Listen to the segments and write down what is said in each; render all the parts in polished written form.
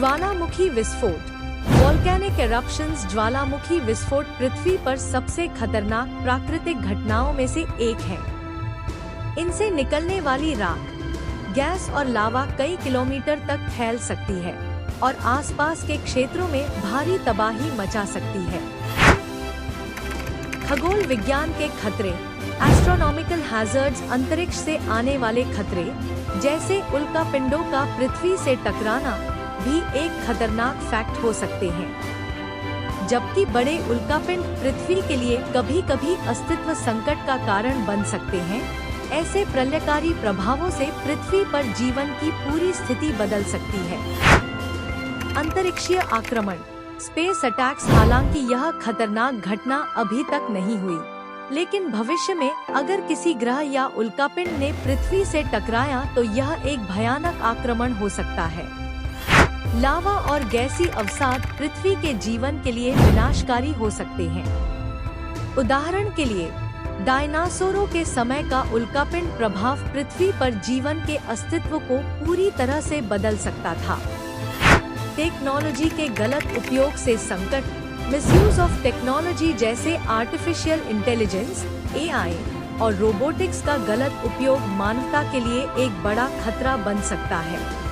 ज्वालामुखी विस्फोट। वोल्केनिक एरप्शंस ज्वालामुखी विस्फोट पृथ्वी पर सबसे खतरनाक प्राकृतिक घटनाओं में से एक है। इनसे निकलने वाली राख, गैस और लावा कई किलोमीटर तक फैल सकती है और आसपास के क्षेत्रों में भारी तबाही मचा सकती है। खगोल विज्ञान के खतरे। एस्ट्रोनॉमिकल हैजर्ड्स अंतरिक्ष से आने वाले खतरे, जैसे उल्कापिंडों का पृथ्वी से टकराना, भी एक खतरनाक फैक्ट हो सकते हैं। जबकि बड़े उल्कापिंड पृथ्वी के लिए कभी-कभी अस्तित्व संकट का कारण बन सकते हैं, ऐसे प्रलयकारी प्रभावों से पृथ्वी पर जीवन की पूरी स्थिति बदल सकती है। अंतरिक्षीय आक्रमण, स्पेस अटैक्स। हालांकि यह खतरनाक घटना अभी तक नहीं हुई, लेकिन भविष्य में अगर किसी ग्रह या उल्कापिंड ने पृथ्वी से टकराया तो यह एक भयानक आक्रमण हो सकता है। लावा और गैसी अवसाद पृथ्वी के जीवन के लिए विनाशकारी हो सकते हैं। उदाहरण के लिए, डायनासोरों के समय का उल्कापिंड प्रभाव पृथ्वी पर जीवन के अस्तित्व को पूरी तरह से बदल सकता था। टेक्नोलॉजी के गलत उपयोग से संकट। मिसयूज ऑफ टेक्नोलॉजी जैसे आर्टिफिशियल इंटेलिजेंस (AI) और रोबोटिक्स का गलत उपयोग मानवता के लिए एक बड़ा खतरा बन सकता है।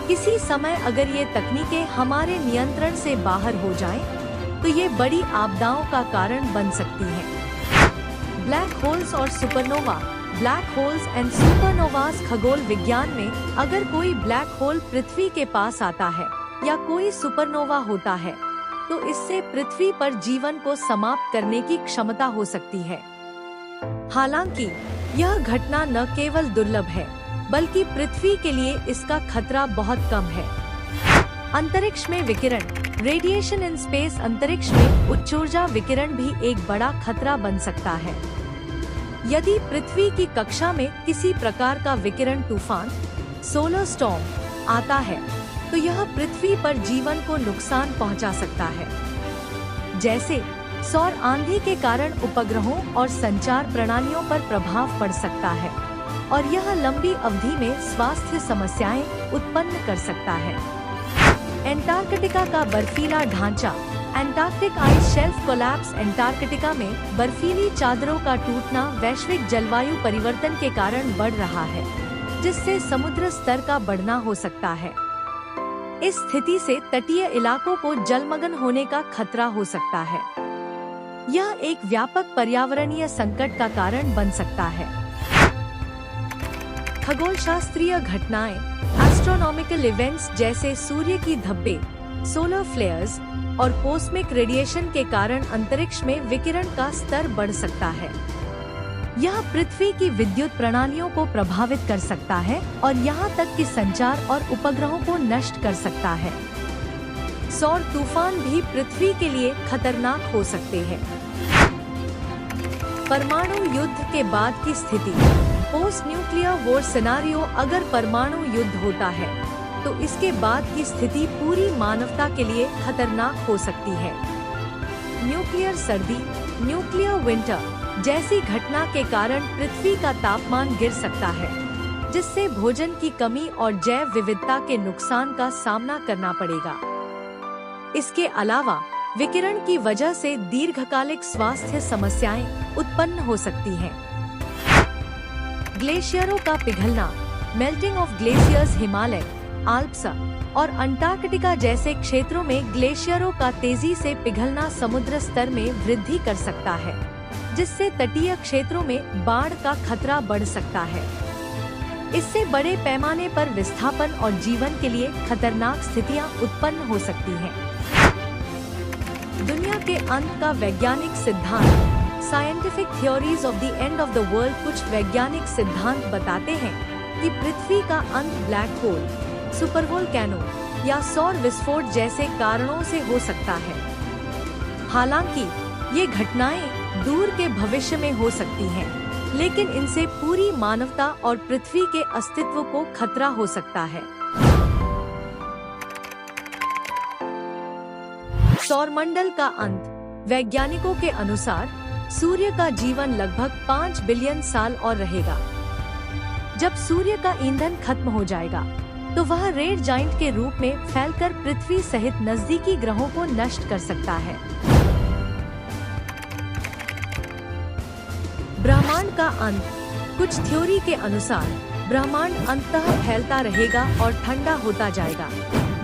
किसी समय अगर ये तकनीकें हमारे नियंत्रण से बाहर हो जाएं, तो ये बड़ी आपदाओं का कारण बन सकती हैं। ब्लैक होल्स और supernova. Black holes and supernovas. खगोल विज्ञान में अगर कोई ब्लैक होल पृथ्वी के पास आता है या कोई सुपरनोवा होता है, तो इससे पृथ्वी पर जीवन को समाप्त करने की क्षमता हो सकती है। हालांकि यह घटना न केवल दुर्लभ है, बल्कि पृथ्वी के लिए इसका खतरा बहुत कम है। अंतरिक्ष में विकिरण। Radiation in space. अंतरिक्ष में उच्च ऊर्जा विकिरण भी एक बड़ा खतरा बन सकता है। यदि पृथ्वी की कक्षा में किसी प्रकार का विकिरण तूफान, सोलर स्टॉर्म आता है, तो यह पृथ्वी पर जीवन को नुकसान पहुंचा सकता है। जैसे सौर आंधी के कारण उपग्रहों और संचार प्रणालियों पर प्रभाव पड़ सकता है, और यह लंबी अवधि में स्वास्थ्य समस्याएं उत्पन्न कर सकता है। एंटार्कटिका का बर्फीला ढांचा। Antarctic ice shelf collapse. Antarctica में बर्फीली चादरों का टूटना वैश्विक जलवायु परिवर्तन के कारण बढ़ रहा है, जिससे समुद्र स्तर का बढ़ना हो सकता है। इस स्थिति से तटीय इलाकों को जलमग्न होने का खतरा हो सकता है। यह एक व्यापक पर्यावरणीय संकट का कारण बन सकता है। खगोलशास्त्रीय घटनाएं। एस्ट्रोनॉमिकल इवेंट्स जैसे सूर्य की धब्बे, सोलर फ्लेयर्स और कॉस्मिक रेडिएशन के कारण अंतरिक्ष में विकिरण का स्तर बढ़ सकता है। यह पृथ्वी की विद्युत प्रणालियों को प्रभावित कर सकता है और यहाँ तक कि संचार और उपग्रहों को नष्ट कर सकता है। सौर तूफान भी पृथ्वी के लिए खतरनाक हो सकते हैं। परमाणु युद्ध के बाद की स्थिति। Post nuclear war scenario. अगर परमाणु युद्ध होता है, तो इसके बाद की स्थिति पूरी मानवता के लिए खतरनाक हो सकती है। न्यूक्लियर सर्दी, न्यूक्लियर विंटर जैसी घटना के कारण पृथ्वी का तापमान गिर सकता है, जिससे भोजन की कमी और जैव विविधता के नुकसान का सामना करना पड़ेगा। इसके अलावा विकिरण की वजह से दीर्घकालिक स्वास्थ्य समस्याएं उत्पन्न हो सकती हैं। ग्लेशियरों का पिघलना। Melting of glaciers. Himalaya, Alps और अंटार्कटिका जैसे क्षेत्रों में ग्लेशियरों का तेजी से पिघलना समुद्र स्तर में वृद्धि कर सकता है, जिससे तटीय क्षेत्रों में बाढ़ का खतरा बढ़ सकता है। इससे बड़े पैमाने पर विस्थापन और जीवन के लिए खतरनाक स्थितियां उत्पन्न हो सकती हैं। दुनिया के अंत का वैज्ञानिक सिद्धांत। Scientific theories of the end of the world. कुछ वैज्ञानिक सिद्धांत बताते हैं कि पृथ्वी का अंत ब्लैक होल, सुपरवोल्केनो या सौर विस्फोट जैसे कारणों से हो सकता है। हालांकि ये घटनाएं दूर के भविष्य में हो सकती हैं, लेकिन इनसे पूरी मानवता और पृथ्वी के अस्तित्व को खतरा हो सकता है। सौरमंडल का अंत। वैज्ञानिकों के अनुसार सूर्य का जीवन लगभग 5 बिलियन साल और रहेगा। जब सूर्य का ईंधन खत्म हो जाएगा, तो वह रेड जाइंट के रूप में फैलकर पृथ्वी सहित नजदीकी ग्रहों को नष्ट कर सकता है। ब्रह्मांड का अंत। कुछ थ्योरी के अनुसार ब्रह्मांड अंततः फैलता रहेगा और ठंडा होता जाएगा,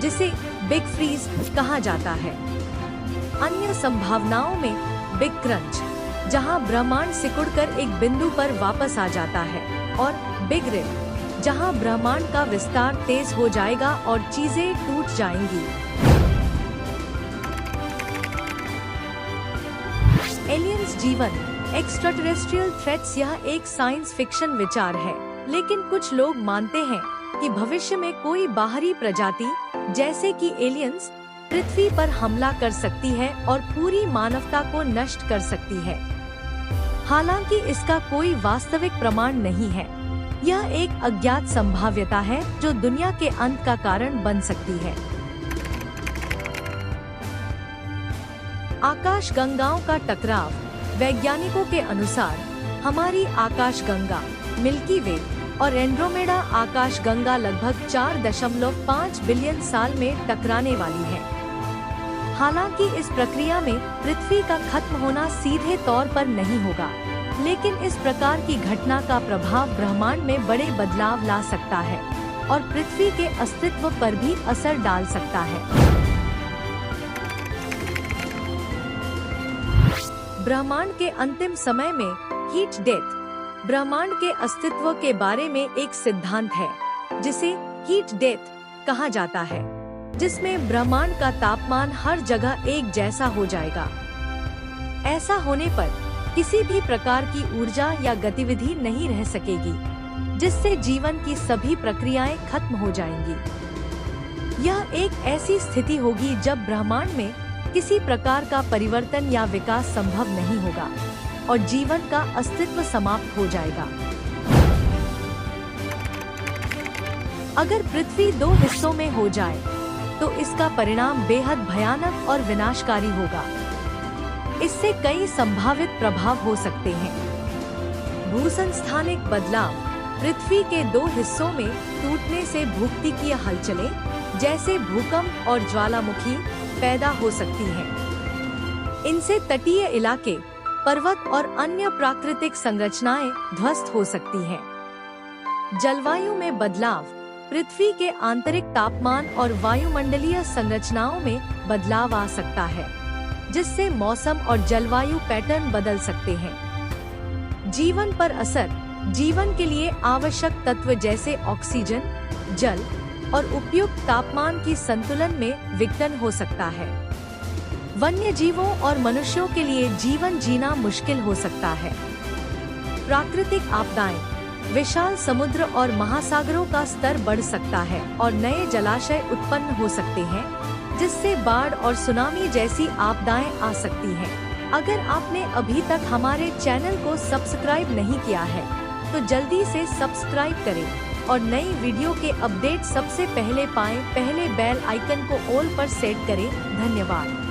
जिसे बिग फ्रीज कहा जाता है। अन्य संभावनाओं में बिग क्रंच, जहां ब्रह्मांड सिकुड़कर एक बिंदु पर वापस आ जाता है, और बिग रिप, जहां ब्रह्मांड का विस्तार तेज हो जाएगा और चीजें टूट जाएंगी। एलियंस जीवन, एक्स्ट्राटेरेस्ट्रियल थ्रेट्स। यह एक साइंस फिक्शन विचार है, लेकिन कुछ लोग मानते हैं कि भविष्य में कोई बाहरी प्रजाति जैसे कि एलियंस पृथ्वी पर हमला कर सकती है और पूरी मानवता को नष्ट कर सकती है। हालांकि इसका कोई वास्तविक प्रमाण नहीं है। यह एक अज्ञात संभाव्यता है जो दुनिया के अंत का कारण बन सकती है। आकाश गंगाओं का टकराव। वैज्ञानिकों के अनुसार हमारी आकाश गंगा, मिल्की वे और एंड्रोमेडा आकाश गंगा लगभग 4.5 बिलियन साल में टकराने वाली है। हालांकि इस प्रक्रिया में पृथ्वी का खत्म होना सीधे तौर पर नहीं होगा, लेकिन इस प्रकार की घटना का प्रभाव ब्रह्मांड में बड़े बदलाव ला सकता है और पृथ्वी के अस्तित्व पर भी असर डाल सकता है। ब्रह्मांड के अंतिम समय में हीट डेथ। ब्रह्मांड के अस्तित्व के बारे में एक सिद्धांत है जिसे हीट डेथ कहा जाता है, जिसमें ब्रह्मांड का तापमान हर जगह एक जैसा हो जाएगा। ऐसा होने पर किसी भी प्रकार की ऊर्जा या गतिविधि नहीं रह सकेगी, जिससे जीवन की सभी प्रक्रियाएं खत्म हो जाएंगी। यह एक ऐसी स्थिति होगी जब ब्रह्मांड में किसी प्रकार का परिवर्तन या विकास संभव नहीं होगा और जीवन का अस्तित्व समाप्त हो जाएगा। अगर पृथ्वी 2 हिस्सों में हो जाए तो इसका परिणाम बेहद भयानक और विनाशकारी होगा। इससे कई संभावित प्रभाव हो सकते हैं। भूसंस्थानिक बदलाव। पृथ्वी के 2 हिस्सों में टूटने से भूकंपीय हलचलें जैसे भूकंप और ज्वालामुखी पैदा हो सकती हैं। इनसे तटीय इलाके, पर्वत और अन्य प्राकृतिक संरचनाएं ध्वस्त हो सकती हैं। जलवायु में बदलाव। पृथ्वी के आंतरिक तापमान और वायुमंडलीय संरचनाओं में बदलाव आ सकता है, जिससे मौसम और जलवायु पैटर्न बदल सकते हैं। जीवन पर असर। जीवन के लिए आवश्यक तत्व जैसे ऑक्सीजन, जल और उपयुक्त तापमान की संतुलन में विघटन हो सकता है। वन्य जीवों और मनुष्यों के लिए जीवन जीना मुश्किल हो सकता है। प्राकृतिक आपदाएं। विशाल समुद्र और महासागरों का स्तर बढ़ सकता है और नए जलाशय उत्पन्न हो सकते हैं, जिससे बाढ़ और सुनामी जैसी आपदाएं आ सकती हैं। अगर आपने अभी तक हमारे चैनल को सब्सक्राइब नहीं किया है तो जल्दी से सब्सक्राइब करें और नई वीडियो के अपडेट सबसे पहले पाएं। पहले बेल आइकन को ऑल पर सेट करें। धन्यवाद।